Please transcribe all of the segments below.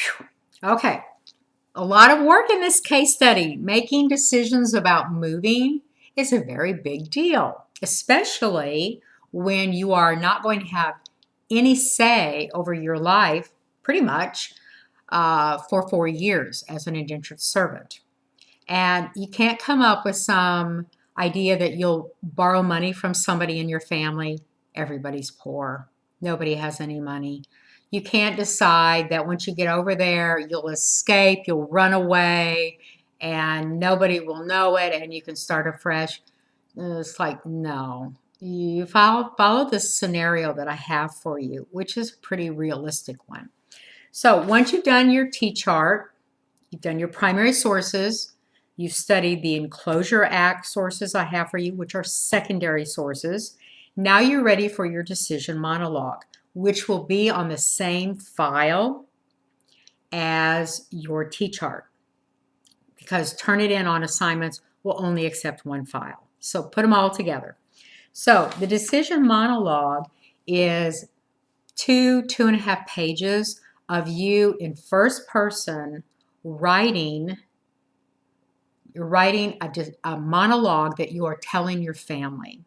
Whew. Okay, a lot of work in this case study. Making decisions about moving is a very big deal, especially when you are not going to have any say over your life, pretty much, for 4 years as an indentured servant. And you can't come up with some idea that you'll borrow money from somebody in your family. Everybody's poor. Nobody has any money. You can't decide that once you get over there, you'll escape, you'll run away, and nobody will know it, and you can start afresh. It's like, no. You follow this scenario that I have for you, which is a pretty realistic one. So once you've done your T-chart, you've done your primary sources, you've studied the Enclosure Act sources I have for you, which are secondary sources. Now you're ready for your decision monologue, which will be on the same file as your T-chart, because Turnitin on assignments will only accept one file. So put them all together. So the decision monologue is 2.5 pages of you in first person writing a monologue that you are telling your family.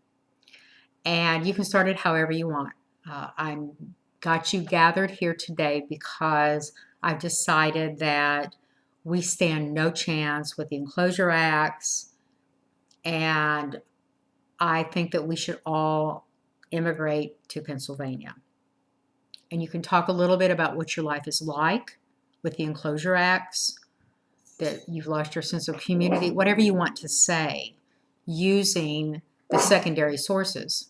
And you can start it however you want. I'm got you gathered here today because I've decided that we stand no chance with the Enclosure Acts, and I think that we should all immigrate to Pennsylvania. And you can talk a little bit about what your life is like with the Enclosure Acts, that you've lost your sense of community, whatever you want to say, using the secondary sources.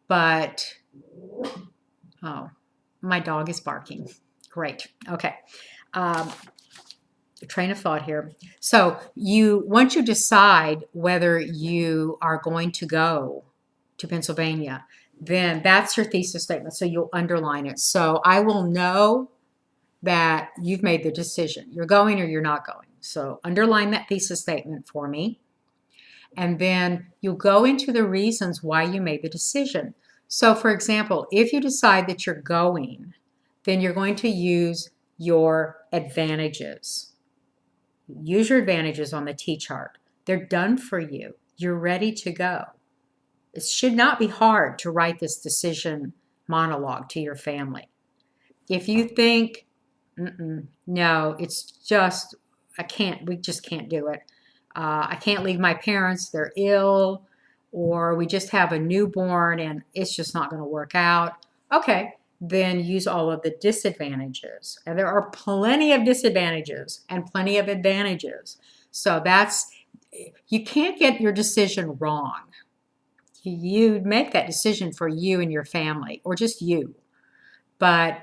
But, oh, my dog is barking. Great. Okay. Train of thought here. So once you decide whether you are going to go to Pennsylvania, then that's your thesis statement. So you'll underline it. So I will know that you've made the decision. You're going or you're not going. So underline that thesis statement for me. And then you'll go into the reasons why you made the decision. So for example, if you decide that you're going, then you're going to use your advantages. Use your advantages on the T-chart. They're done for you. You're ready to go. It should not be hard to write this decision monologue to your family. If you think, no, it's just, we just can't do it. I can't leave my parents, they're ill, or we just have a newborn and it's just not going to work out. Okay, then use all of the disadvantages. And there are plenty of disadvantages and plenty of advantages. So you can't get your decision wrong. You make that decision for you and your family, or just you. But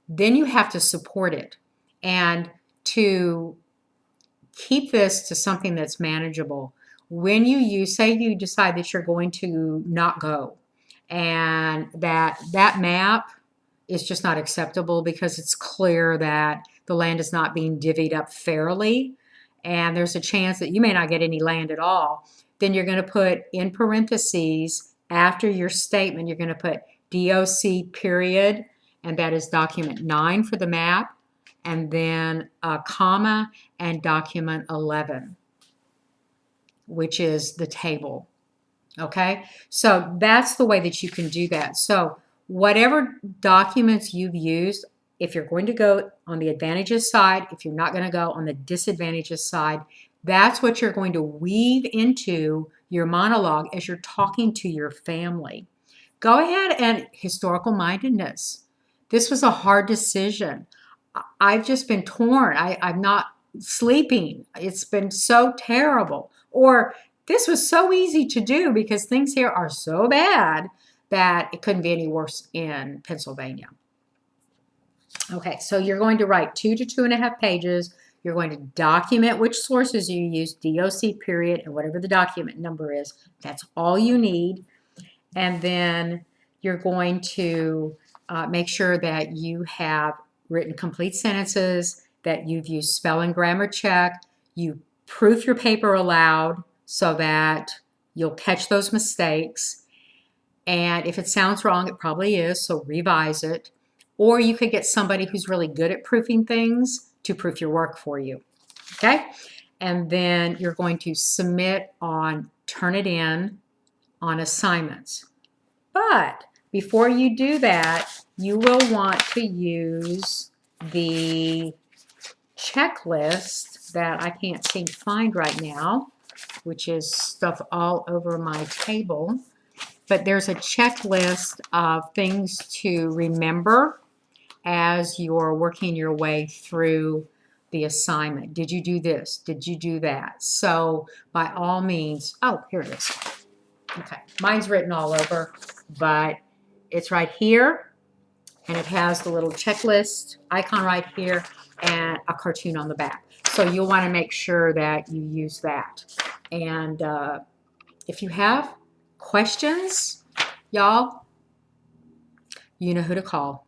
then you have to support it. And to keep this to something that's manageable, when say you decide that you're going to not go, and that map is just not acceptable because it's clear that the land is not being divvied up fairly, and there's a chance that you may not get any land at all, then you're going to put in parentheses after your statement, you're going to put DOC period, and that is document 9 for the map, and then a comma and document 11, which is the table. Okay, so that's the way that you can do that. So whatever documents you've used, if you're going to go on the advantages side, if you're not going to go on the disadvantages side, that's what you're going to weave into your monologue as you're talking to your family. Go ahead and historical mindedness. This was a hard decision. I've just been torn. I'm not sleeping. It's been so terrible. Or this was so easy to do because things here are so bad that it couldn't be any worse in Pennsylvania. Okay, so you're going to write 2 to 2.5 pages. You're going to document which sources you use, DOC period, and whatever the document number is. That's all you need. And then you're going to make sure that you have written complete sentences, that you've used spelling grammar check, you proof your paper aloud so that you'll catch those mistakes. And if it sounds wrong, it probably is, so revise it. or you could get somebody who's really good at proofing things to proof your work for you. Okay? And then you're going to submit on Turnitin on assignments. But before you do that, you will want to use the checklist that I can't seem to find right now, which is stuff all over my table. But there's a checklist of things to remember as you're working your way through the assignment. Did you do this? Did you do that? So by all means, oh, here it is. Okay, mine's written all over, but it's right here, and it has the little checklist icon right here and a cartoon on the back. So you'll want to make sure that you use that. And if you have questions, y'all, you know who to call.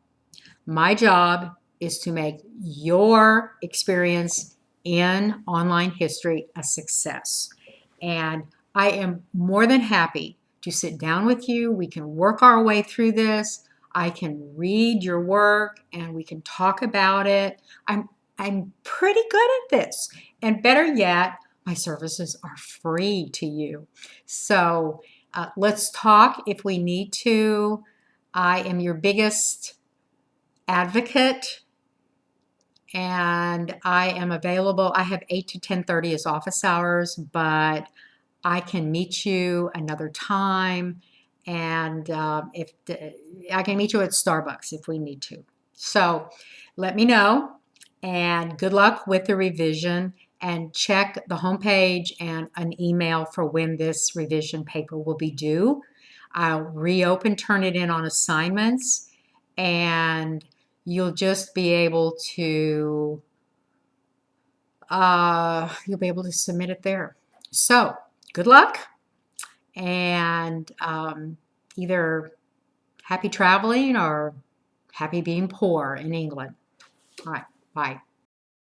My job is to make your experience in online history a success. And I am more than happy to sit down with you. We can work our way through this. I can read your work and we can talk about it. I'm pretty good at this. And better yet, my services are free to you. So let's talk if we need to. I am your biggest advocate, and I am available. I have 8 to 10:30 as office hours, but I can meet you another time, and if I can meet you at Starbucks if we need to. So let me know, and good luck with the revision, and check the homepage and an email for when this revision paper will be due. I'll reopen Turnitin on assignments, and you'll just be able to submit it there. So good luck, and either happy traveling or happy being poor in England. All right, bye.